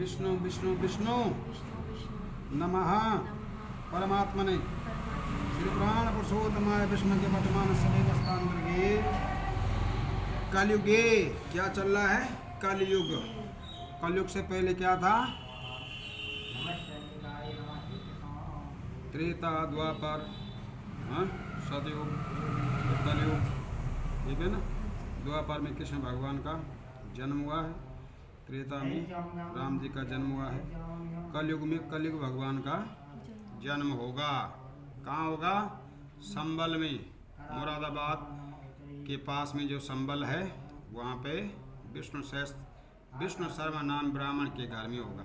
विष्णु विष्णु विष्णु नमः परमात्मने श्री प्राण पुरुषोत्तमाय विष्णु के वर्तमान सदैव स्थान करके कलयुगे क्या चल रहा है? कलयुग। कलयुग से पहले क्या था? त्रेता द्वापर सतयुग कलयुग, ठीक है ना। द्वापर में कृष्ण भगवान का जन्म हुआ है, त्रेता में राम जी का जन्म हुआ है, कलयुग में कलयुग भगवान का जन्म होगा। कहाँ होगा? संबल में, मुरादाबाद के पास में जो संबल है वहाँ पे विष्णु शर्मा नाम ब्राह्मण के घर में होगा,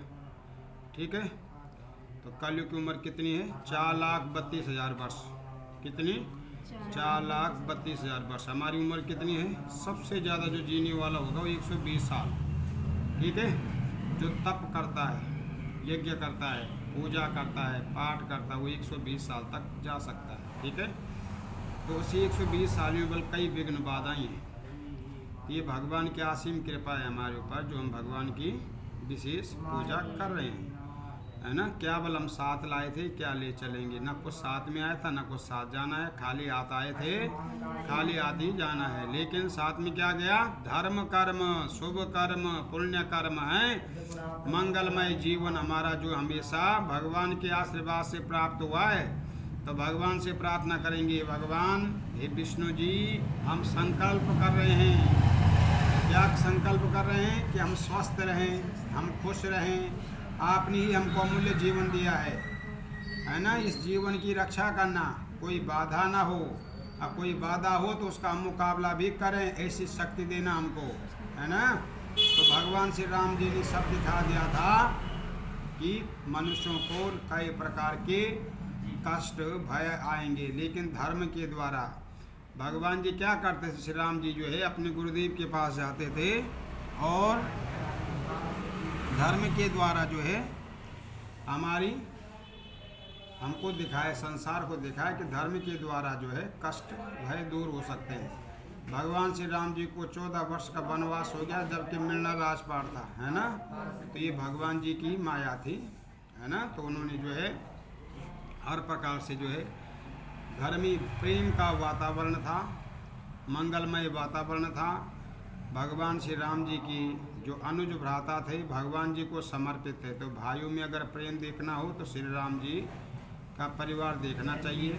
ठीक है। तो कलयुग की उम्र कितनी है? 4,32,000 वर्ष। कितनी? 4,32,000 वर्ष। हमारी उम्र कितनी है? सबसे ज़्यादा जो जीने वाला होगा वो 120 साल, ठीक है। जो तप करता है, यज्ञ करता है, पूजा करता है, पाठ करता है, वो 120 साल तक जा सकता है, ठीक है। तो उसी 120 साल में बल कई विघ्न बाधाएं हैं। ये भगवान की असीम कृपा है हमारे ऊपर, जो हम भगवान की विशेष पूजा कर रहे हैं, है ना। क्या बल हम साथ लाए थे, क्या ले चलेंगे? ना कुछ साथ में आया था, ना कुछ साथ जाना है। खाली हाथ आए थे, खाली हाथ ही जाना है। लेकिन साथ में क्या गया? धर्म कर्म, शुभ कर्म, पुण्य कर्म है। मंगलमय जीवन हमारा जो हमेशा भगवान के आशीर्वाद से प्राप्त हुआ है। तो भगवान से प्रार्थना करेंगे, भगवान हे विष्णु जी, हम संकल्प कर रहे हैं। क्या संकल्प कर रहे हैं? कि हम स्वस्थ रहें, हम खुश रहें। आपने ही हमको अमूल्य जीवन दिया है ना। इस जीवन की रक्षा करना, कोई बाधा ना हो, और कोई बाधा हो तो उसका मुकाबला भी करें, ऐसी शक्ति देना हमको, है ना। तो भगवान श्री राम जी ने सब दिखा दिया था कि मनुष्यों को कई प्रकार के कष्ट भय आएंगे, लेकिन धर्म के द्वारा भगवान जी क्या करते थे? श्री राम जी जो है अपने गुरुदेव के पास जाते थे और धर्म के द्वारा जो है हमको दिखाए, संसार को दिखाए कि धर्म के द्वारा जो है कष्ट भय दूर हो सकते हैं। भगवान श्री राम जी को 14 वर्ष का वनवास हो गया, जबकि मिलना राजपाट था, है ना। तो ये भगवान जी की माया थी, है ना। तो उन्होंने जो है हर प्रकार से जो है घर में प्रेम का वातावरण था, मंगलमय वातावरण था। भगवान श्री राम जी की जो अनुज भ्राता थे भगवान जी को समर्पित थे। तो भाइयों में अगर प्रेम देखना हो तो श्री राम जी का परिवार देखना चाहिए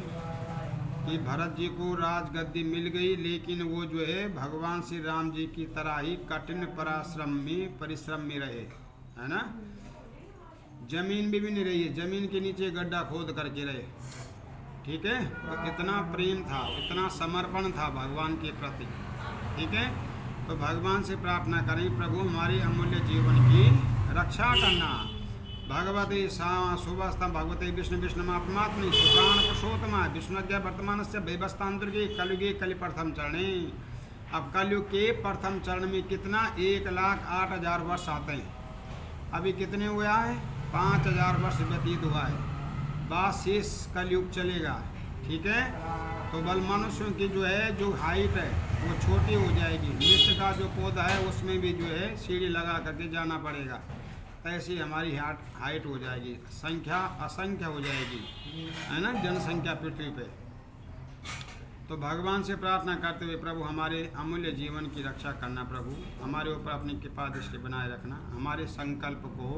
कि भरत जी को राजगद्दी मिल गई, लेकिन वो जो है भगवान श्री राम जी की तरह ही कठिन परिश्रम में रहे, है ना। जमीन भी नहीं रही है, जमीन के नीचे गड्ढा खोद करके रहे, ठीक है। तो इतना प्रेम था, इतना समर्पण था भगवान के प्रति, ठीक है। तो भगवान से प्रार्थना करें, प्रभु हमारे अमूल्य जीवन की रक्षा करना। भगवते शुभस्तम भगवते विष्णु विष्णुमात्मात्मनि सुप्राण पुरुषोत्तमा विष्णुज्ञ वर्तमान से व्यवस्थांतर्गे कलयुगे कलि प्रथम चरणे। अब कलयुग के प्रथम चरण में कितना? 1,08,000 वर्ष आते हैं। अभी कितने हुआ है? 5,000 वर्ष व्यतीत हुआ है। बाद शेष कलयुग चलेगा, ठीक है। तो बल मनुष्यों की जो है जो हाइट है वो छोटी हो जाएगी। मिर्च का जो पौधा है उसमें भी जो है सीढ़ी लगा करके जाना पड़ेगा, ऐसी हमारी हाइट हो जाएगी, संख्या असंख्य हो जाएगी, है ना, जनसंख्या पृथ्वी पे। तो भगवान से प्रार्थना करते हुए, प्रभु हमारे अमूल्य जीवन की रक्षा करना, प्रभु हमारे ऊपर अपनी कृपा दृष्टि बनाए रखना, हमारे संकल्प को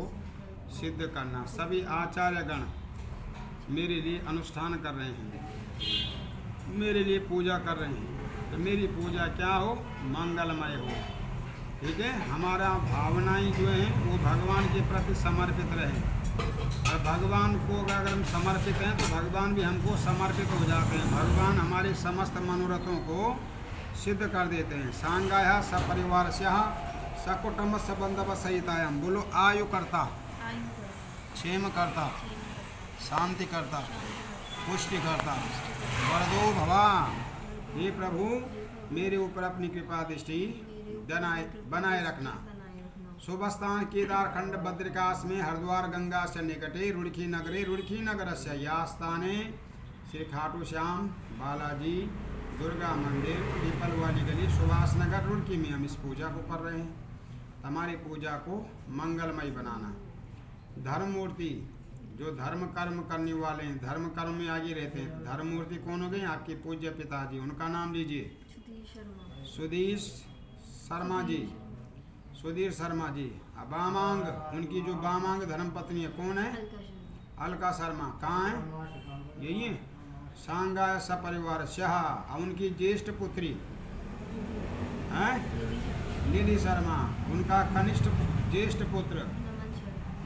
सिद्ध करना। सभी आचार्यगण मेरे लिए अनुष्ठान कर रहे हैं, मेरे लिए पूजा कर रहे हैं, तो मेरी पूजा क्या हो? मंगलमय हो, ठीक है। हमारा भावनाएं जो हैं वो भगवान के प्रति समर्पित रहे, और भगवान को अगर हम समर्पित हैं तो भगवान भी हमको समर्पित हो जाते हैं। भगवान हमारे समस्त मनोरथों को सिद्ध कर देते हैं। सांगाया सपरिवार सकुटुंब सबंधव सहितायाम। बोलो आयु करता, क्षेम करता, शांति करता, पुष्टि करता, वरदो भवा। हे प्रभु मेरे ऊपर अपनी कृपा दृष्टि बनाए रखना। शुभ स्थान केदारखंड बद्रिकाश में हरिद्वार गंगा से निकटे रुड़की नगर से यास्थाने श्री खाटू श्याम बालाजी दुर्गा मंदिर पीपल वाली गली सुभाष नगर रुड़की में हम इस पूजा को कर रहे हैं। हमारी पूजा को मंगलमय बनाना। धर्म मूर्ति, जो धर्म कर्म करने वाले हैं, धर्म कर्म में आगे रहते हैं। धर्म मूर्ति कौन हो गए? आपके पूज्य पिताजी, उनका नाम लीजिए। सुधीर शर्मा जी, सुधीर शर्मा जी। वामांग, उनकी जो वामांग धर्म पत्नी है कौन है? अलका शर्मा। कहाँ है? यही है। सांगाय सपरिवार शाह, उनकी ज्येष्ठ पुत्री है निधि शर्मा, उनका कनिष्ठ ज्येष्ठ पुत्र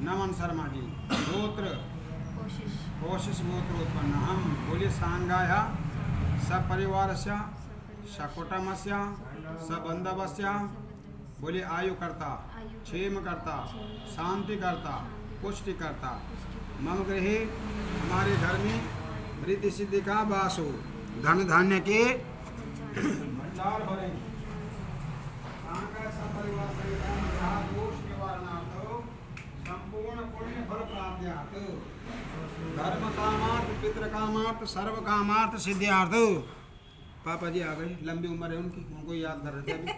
नमन शर्मा जी। गोत्र कोशिश गोत्र उत्पन्न। हम बोले सांगाय सपरिवार सकुटुंब सबंधव, बोले आयुकर्ता, क्षेमकर्ता, शांतिकर्ता, पुष्टिकर्ता। मम गृहे, हमारे घर में रिद्धि सिद्धि का वास हो, धन धान्य के भंडार भरे। संपूर्ण पुण्य फल प्राप्त्यार्थ, धर्म कामार्थ, पितृ कामार्थ, सर्व कामार्थ सिद्ध्यार्थ। पापा जी आ गए, लंबी उम्र है उनकी, उनको याद कर रहे थे अभी।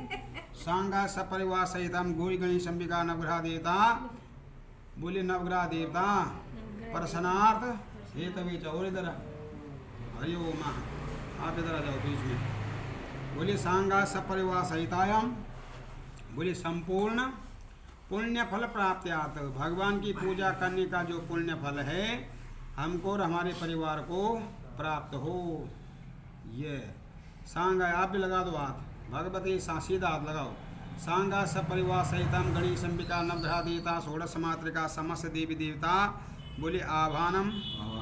सांगा सपरिवार सहित हम गौरी गणेश अंबिका नवग्रह देवता, बोले नवग्रह देवता प्रसन्नार्थ हे तभी जाओ इधर। हरि ओम। आप इधर आ जाओ बीच में। बोले सांगा सपरिवार सहितायाम, बोले संपूर्ण पुण्य फल प्राप्त्यार्थ, भगवान की पूजा करने का जो पुण्य फल है हमको और हमारे परिवार को प्राप्त हो। ये सांगा, आप भी लगा दो हाथ, भगवती सीधा हाथ लगाओ। सांगा सपरिवार सहितम गणेश अंबिका नवग्रह देवता षोडश मातृका समस्त देवी देवता, बोले आभानम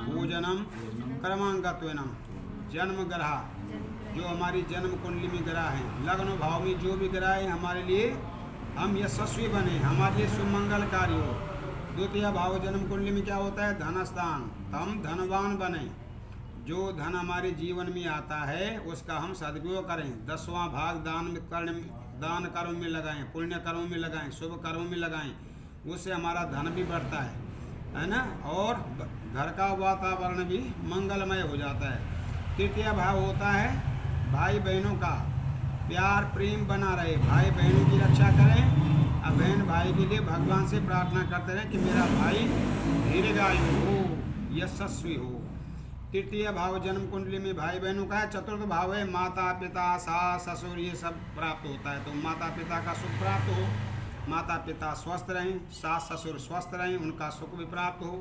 पूजनम कर्मांगत्वेनम। जन्म ग्रह, जो हमारी जन्म कुंडली में ग्रह है, लग्न भाव में जो भी ग्रह है हमारे लिए हम यशस्वी बने, हमारे लिए सुमंगलकारी हो। द्वितीय भाव जन्म कुंडली में क्या होता है? धन स्थान, हम धनवान बने। जो धन हमारे जीवन में आता है उसका हम सदुपयोग करें। 10वां भाग दान कर्म में लगाएं, पुण्य कर्म में लगाएं, शुभ कर्म में लगाएं, उससे हमारा धन भी बढ़ता है ना, और घर का वातावरण भी मंगलमय हो जाता है। तृतीय भाव होता है भाई बहनों का प्यार प्रेम बना रहे, भाई बहनों की रक्षा करें। अब बहन भाई के लिए भगवान से प्रार्थना करते रहें कि मेरा भाई दीर्घायु हो, यशस्वी हो। तृतीय भाव जन्म कुंडली में भाई बहनों का है। चतुर्थ भाव है माता पिता सास ससुर, ये सब प्राप्त होता है। तो माता पिता का सुख प्राप्त हो, माता पिता स्वस्थ रहें, सास ससुर स्वस्थ रहें, उनका सुख भी प्राप्त हो।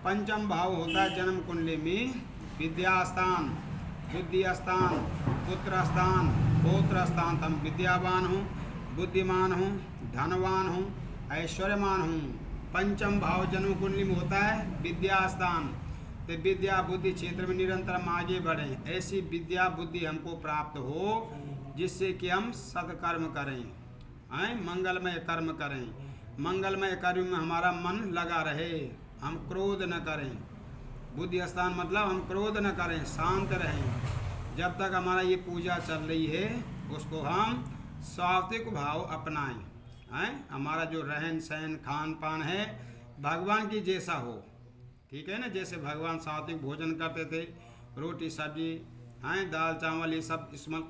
पंचम भाव होता है जन्म कुंडली में विद्या स्थान, बुद्धि स्थान, पुत्र स्थान, पौत्र स्थान। तम विद्यावान हूँ, बुद्धिमान हूँ, धनवान हूँ, ऐश्वर्यमान हूँ। पंचम भाव जन्म कुंडली में होता है विद्या स्थान। तो विद्या बुद्धि क्षेत्र में निरंतर हम आगे बढ़ें, ऐसी विद्या बुद्धि हमको प्राप्त हो जिससे कि हम सत्कर्म करें, मंगलमय कर्म करें। मंगलमय कर्म में हमारा मन लगा रहे, हम क्रोध न करें। बुद्धि स्थान मतलब हम क्रोध न करें, शांत रहें। जब तक हमारा ये पूजा चल रही है उसको हम सात्विक भाव अपनाएं, हमारा जो रहन सहन खान पान है भगवान की जैसा हो, ठीक है ना। जैसे भगवान सात्विक भोजन करते थे, रोटी सब्जी दाल चावल ये सब इसमें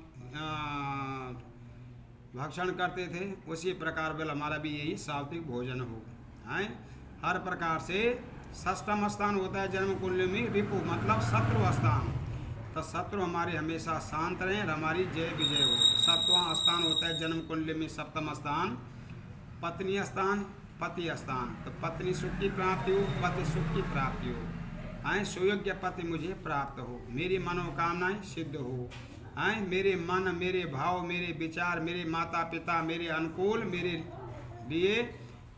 भक्षण करते थे, उसी प्रकार बेल हमारा भी यही सात्विक भोजन हो। हर प्रकार से षष्ठम स्थान होता है जन्म कुंडली में रिपु मतलब शत्रु स्थान। तो शत्रु हमारे हमेशा शांत रहें और हमारी जय विजय हो। सप्तवां स्थान होता है जन्म कुंडली में सप्तम स्थान पत्नी स्थान, पति स्थान। तो पत्नी सुख की प्राप्ति हो, पति सुख की प्राप्ति हो। सुयोग्य पति मुझे प्राप्त हो, मेरी मनोकामनाएं सिद्ध हो। मेरे मन, मेरे भाव, मेरे विचार, मेरे माता पिता मेरे अनुकूल, मेरे लिए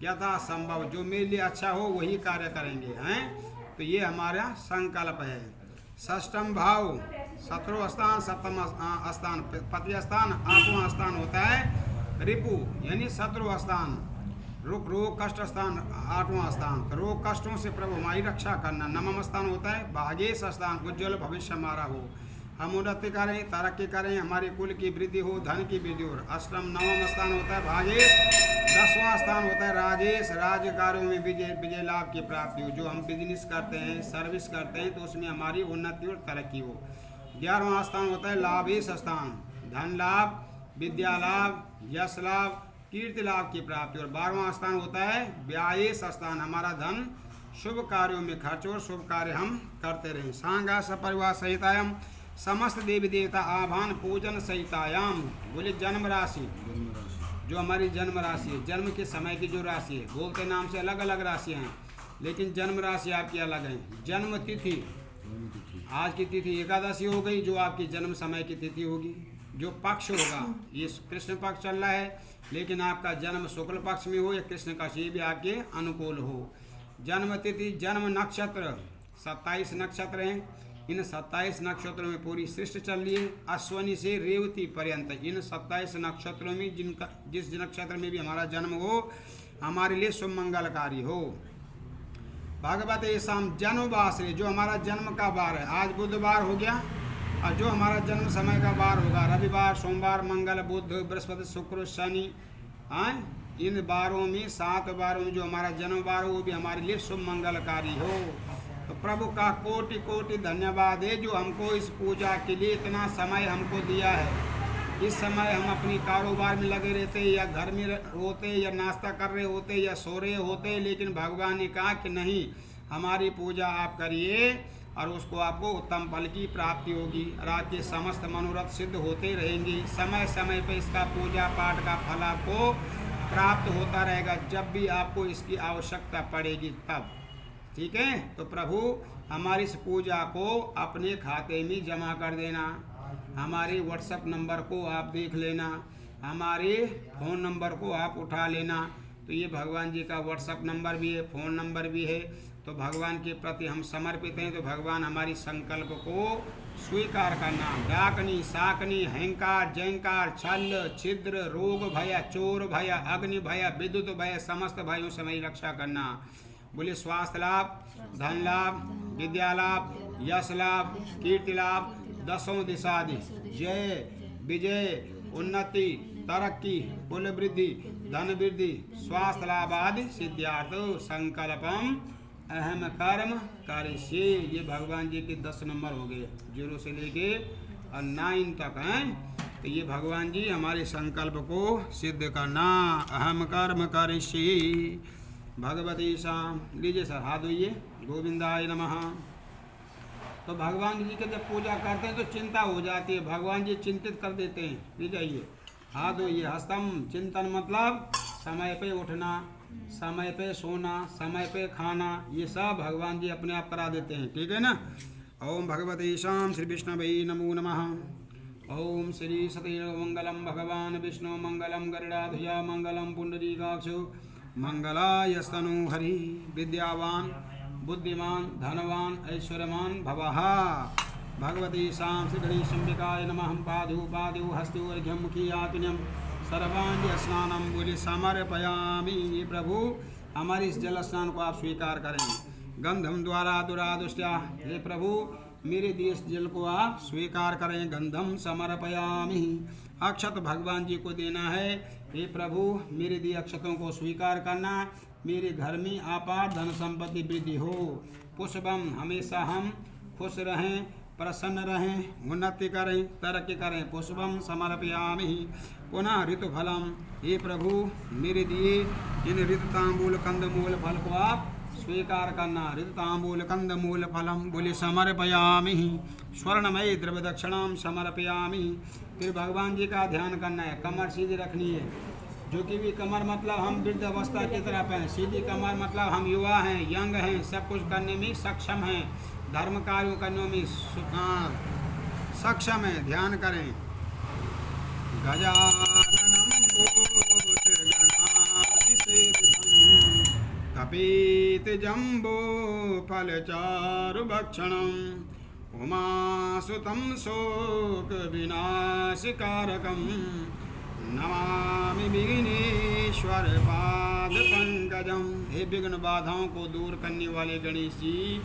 यथा संभव जो मेरे लिए अच्छा हो वही कार्य करेंगे। तो ये हमारा संकल्प है। षष्ठम भाव शत्रु स्थान, सप्तम स्थान पति स्थान, आठवां स्थान होता है रिपु यानी शत्रु स्थान। रोग कष्ट स्थान आठवां स्थान, तो रोग कष्टों से प्रभु हमारी रक्षा करना। नवम स्थान होता है भागेश स्थान, उज्ज्वल भविष्य हमारा हो, हम उन्नति करें, तरक्की करें, हमारे कुल की वृद्धि हो, धन की वृद्धि हो। अष्टम नवम स्थान होता है भागेश। 10वां स्थान होता है राजेश, राज्य कार्यों में विजय लाभ की प्राप्ति हो। जो हम बिजनेस करते हैं, सर्विस करते हैं, तो उसमें हमारी उन्नति और तरक्की हो। 11वां स्थान होता है लाभेश स्थान, धन लाभ, विद्या लाभ, यश लाभ, कीर्ति लाभ की प्राप्ति। और 12वां स्थान होता है व्यायेश स्थान, हमारा धन शुभ कार्यों में खर्च और शुभ कार्य हम करते रहें। सांगा सपरिवार सहितायाम समस्त देवी देवता आभान पूजन सहितायाम। बोले जन्म राशि, जो हमारी जन्म राशि है, जन्म के समय की जो राशि है, बोलते नाम से अलग अलग राशियाँ हैं लेकिन जन्म राशि आपकी अलग है। जन्म तिथि, आज की तिथि एकादशी हो गई जो आपकी जन्म समय की तिथि होगी। जो पक्ष होगा ये कृष्ण पक्ष चल रहा है लेकिन आपका जन्म शुक्ल पक्ष में हो या कृष्ण पक्ष, ये भी आपके अनुकूल हो। जन्म तिथि, जन्म नक्षत्र 27 नक्षत्र हैं। इन 27 नक्षत्रों में पूरी सृष्टि चल रही है, अश्वनी से रेवती पर्यंत। इन 27 नक्षत्रों में जिनका जिस नक्षत्र में भी हमारा जन्म हो हमारे लिए शुभ मंगलकारी हो। भागवत शाम जन्म वासरे, जो हमारा जन्म का बार है, आज बुधवार हो गया और जो हमारा जन्म समय का बार होगा रविवार, सोमवार, मंगल, बुध, बृहस्पति, शुक्र, शनि, इन बारों में 7 बारों में जो हमारा जन्म बार हो वो भी हमारे लिए शुभ मंगलकारी हो। तो प्रभु का कोटि कोटि धन्यवाद है जो हमको इस पूजा के लिए इतना समय हमको दिया है। इस समय हम अपनी कारोबार में लगे रहते या घर में होते या नाश्ता कर रहे होते या सो रहे होते, लेकिन भगवान ने कहा कि नहीं, हमारी पूजा आप करिए और उसको आपको उत्तम फल की प्राप्ति होगी और आपके समस्त मनोरथ सिद्ध होते रहेंगे। समय समय पर इसका पूजा पाठ का फल आपको प्राप्त होता रहेगा जब भी आपको इसकी आवश्यकता पड़ेगी तब। ठीक है, तो प्रभु हमारी इस पूजा को अपने खाते में जमा कर देना। हमारे व्हाट्सएप नंबर को आप देख लेना, हमारे फ़ोन नंबर को आप उठा लेना। तो ये भगवान जी का व्हाट्सएप नंबर भी है, फ़ोन नंबर भी है। तो भगवान के प्रति हम समर्पित हैं। तो भगवान हमारी संकल्प को स्वीकार करना। डाकनी, साकनी, अहंकार, जयंकार, छल, छिद्र, रोग भय, चोर भय, अग्नि भय, विद्युत भय, समस्त भयों से हमारी रक्षा करना। बोले स्वास्थ्य लाभ, धन लाभ, विद्या लाभ, यश लाभ, कीर्ति लाभ, 10 दिशादि, जय, विजय, उन्नति, तरक्की, कुल वृद्धि, धन वृद्धि, स्वास्थ्य लाभ आदि सिद्धार्थ। संकल्पम अहम कर्म करिष्ये। ये भगवान जी के 10 नंबर हो गए, 0 से लेके 9 तक हैं। तो ये भगवान जी हमारे संकल्प को सिद्ध करना। अहम कर्म करिष्ये। भगवती शाम, लीजिए सर हाथ धोइए। गोविंदाय नमः। तो भगवान जी की जब पूजा करते हैं तो चिंता हो जाती है, भगवान जी चिंतित कर देते हैं। ले जाइए, हाथ धोइए। हस्तम चिंतन मतलब समय पे उठना, समय पे सोना, समय पे खाना, ये सब भगवान जी अपने आप करा देते हैं। ठीक है ना। ओम भगवते शाम श्री विष्णवे नमो नमः। ओम श्री सतीर मंगलम भगवान विष्णु मंगलम गरुड़ाध्वजा मंगलम पुंडरीकाक्षो मंगलायस्तनु हरि। विद्यावान बुद्धिमान धनवान ऐश्वर्यमान भवः। भगवती शाम श्री गणेशंबिकाय नमः। पादु पादु हस्तु अर्घ्यम मुखियातुन्यम सर्वाण्य स्नानम बोले समर्पयामि। ये प्रभु हमारे इस जल स्नान को आप स्वीकार करें। गंधम द्वारा दुरादुष्टा, हे प्रभु मेरे दिए इस जल को आप स्वीकार करें। गंधम समर्पयामि। अक्षत भगवान जी को देना है। हे प्रभु मेरे दिए अक्षतों को स्वीकार करना। मेरे घर में अपार धन संपत्ति वृद्धि हो। पुष्पम हमेशा हम खुश रहें, प्रसन्न रहें, उन्नति करें, तरक्की करें। पुष्पम समर्पयामि। पुनः ऋतुफलम, हे प्रभु मेरे दिए इन ऋतुतांबूल कंदमूल फल को आप स्वीकार करना। ऋतुतांबूल कंदमूल फलम बोले समर्पयामि। स्वर्णमयी द्रव्य दक्षिणाम समर्पयामि। फिर भगवान जी का ध्यान करना है। कमर सीधी रखनी है। जो कि भी कमर मतलब हम वृद्ध अवस्था की तरफ हैं, सीधी कमर मतलब हम युवा हैं, यंग हैं, सब कुछ करने में सक्षम हैं, धर्म कार्यों करने में सक्षम हैं। ध्यान करें। गजाननम कपीत जम्बो फलचारुभक्षणम् उमासुतं शोक विनाशकारकम् नमामि विघ्नेश्वर पाद पंकजम। हे विघ्न बाधाओं को दूर करने वाले गणेश जी,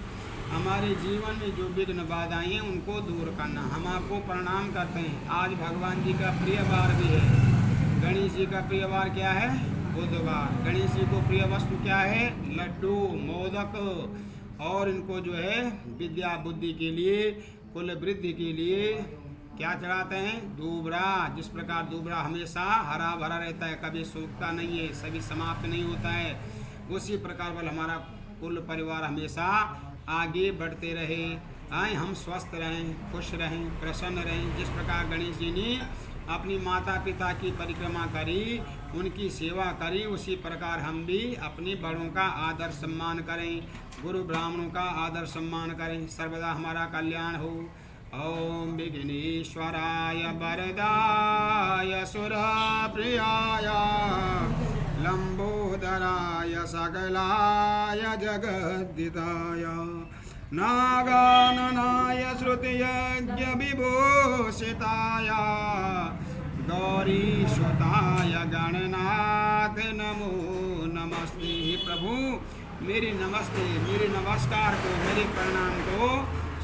हमारे जीवन में जो विघ्न बाधाएं हैं उनको दूर करना। हम आपको प्रणाम करते हैं। आज भगवान जी का प्रिय वार भी है। गणेश जी का प्रिय वार क्या है? बुधवार। गणेश जी को प्रिय वस्तु क्या है? लड्डू, मोदक, और इनको जो है विद्या बुद्धि के लिए, कुल वृद्धि के लिए क्या चढ़ाते हैं? दूबरा। जिस प्रकार दूबरा हमेशा हरा भरा रहता है, कभी सूखता नहीं है, सभी समाप्त नहीं होता है, उसी प्रकार बल हमारा कुल परिवार हमेशा आगे बढ़ते रहे, आए हम स्वस्थ रहें, खुश रहें, प्रसन्न रहें। जिस प्रकार गणेश जी ने अपनी माता पिता की परिक्रमा करी, उनकी सेवा करी, उसी प्रकार हम भी अपने बड़ों का आदर सम्मान करें, गुरु ब्राह्मणों का आदर सम्मान करें, सर्वदा हमारा कल्याण हो। ओम विघ्नेश्वराय वरदाय सुरप्रियाय लंबोदराय सकलाय जगद्दिताय नागाननाय श्रुतियज्ञ विभूषिताय गौरीश्वताय गणनाथ नमो नमस्ते। प्रभु मेरी नमस्ते, मेरे नमस्कार को, मेरे प्रणाम को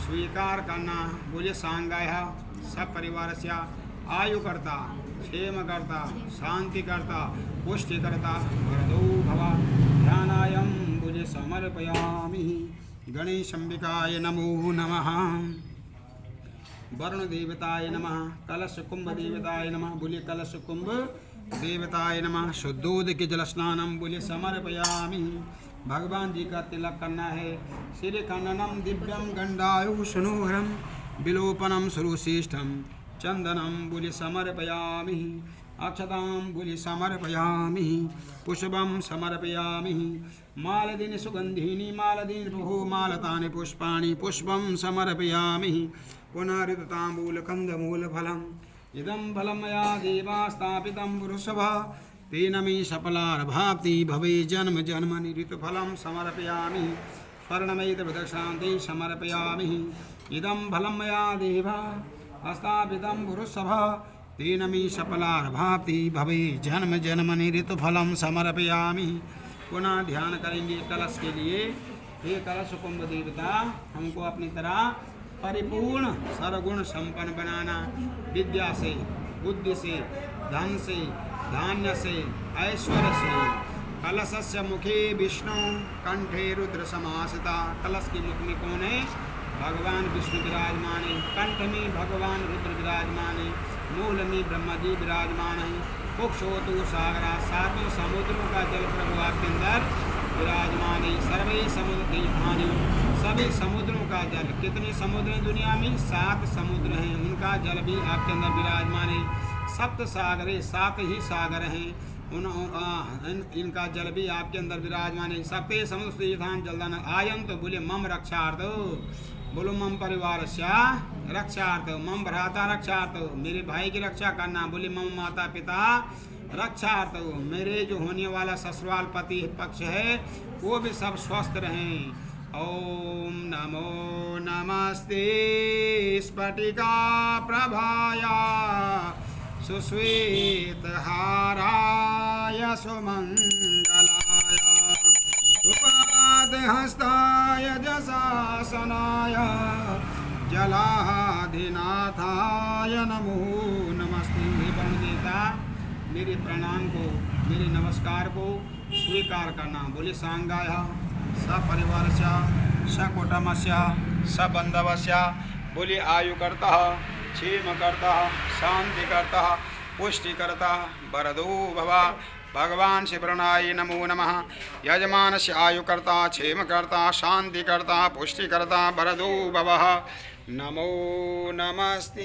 स्वीकार करना। बोले सांगाय सब परिवार से आयु करता, क्षेम करता, शांति करता, पुष्टि करता, वरदो भवा। ध्यानायम बोले समर्पयामि। गणेश अंबिकाय नमो नमः, वरुण देवताय नमः, कलश कुंभ देवताय नमः, बोले कलश कुंभ देवताय नमः। शुद्धोद के जल स्नानम बोले समर्पयामि। भगवान जी का तिलक करना है। श्री खंडनम दिव्यम गंडायुषणोहरम विलोपनम सुरुशिष्टम चंदनम बोले समर्पयामि। अक्षतां बोले समर्पयामि। पुष्पम समर्पयामि। मालदीनि सुगंधीनि मालदीनि प्रभो मालतानि पुष्पाणि पुष्पम समर्पयामि। पुनः ऋतुताम्बूलकन्दमूलफलम् इदं फलं मया देवा स्थापितं पुरुषभा तेन मे सफलार्भाप्ति भवे जन्म जन्मनि। ऋतुफलं समर्पयामि। स्वर्णमयित प्रदक्षिणान्ते समर्पयामि। इदं फलं मया देवा स्थापितं पुरुषभा तेन मे सफलार्भाप्ति भवे जन्म जन्मनि। ऋतुफलं समर्पयामि। पुनः ध्यान करेंगे कलश के लिए। हे कलश कुंभ देवता, हमको अपनी तरह परिपूर्ण सर्वगुण संपन्न बनाना। विद्या से, बुद्धि से, धन से, धान्य से, ऐश्वर्य से। कलशस्य मुखे विष्णु कंठे रुद्र समासिता। कलश के मुख में कौन है? भगवान विष्णु विराजमान है। कंठ में भगवान रुद्र विराजमान है। मूल में ब्रह्मा जी विराजमान है। कुक्षोतु सागरा, सातों समुद्रों का जल प्रभु आपके अंदर विराजमान है। सर्वे समुद्र तीर्थानि, सभी समुद्रों का जल। कितने समुद्र हैं दुनिया में? 7 समुद्र हैं, उनका जल भी आपके अंदर विराजमान है। सप्त सागरे, 7 ही सागर हैं, इनका जल भी आपके अंदर विराजमान है। सप्ते समुद्र तीर्थान जलदान आयन तो बोले मम रक्षार्थ, बोलो मम परिवार से रक्षार्थ, मम भ्राता रक्षार्थ, मेरे भाई की रक्षा करना। बोले मम माता पिता रक्षार्थ, मेरे जो होने वाला ससुराल पति पक्ष है वो भी सब स्वस्थ रहें। ओम नमो नमस्ते स्फटिका प्रभाया सुश्वेत हाराय सुमंगलाय उपादहस्ताय जशासनाय जलाधिनाथाय नमो नमस्ते। वरुणदेवता, मेरे प्रणाम को, मेरे नमस्कार को स्वीकार करना। बोले सांगाय सपरिवारस्य सकुटुम्बस्य सबंधवस्य। बोले आयु करता, क्षेम करता, शांति करता, पुष्टि करता, वरदो भवा। भगवान शिवरणाय नमो नमः। यजमान से आयु करता, क्षेम करता, शांति करता, पुष्टि करता, वरदो भवः। नमो नमस्ते।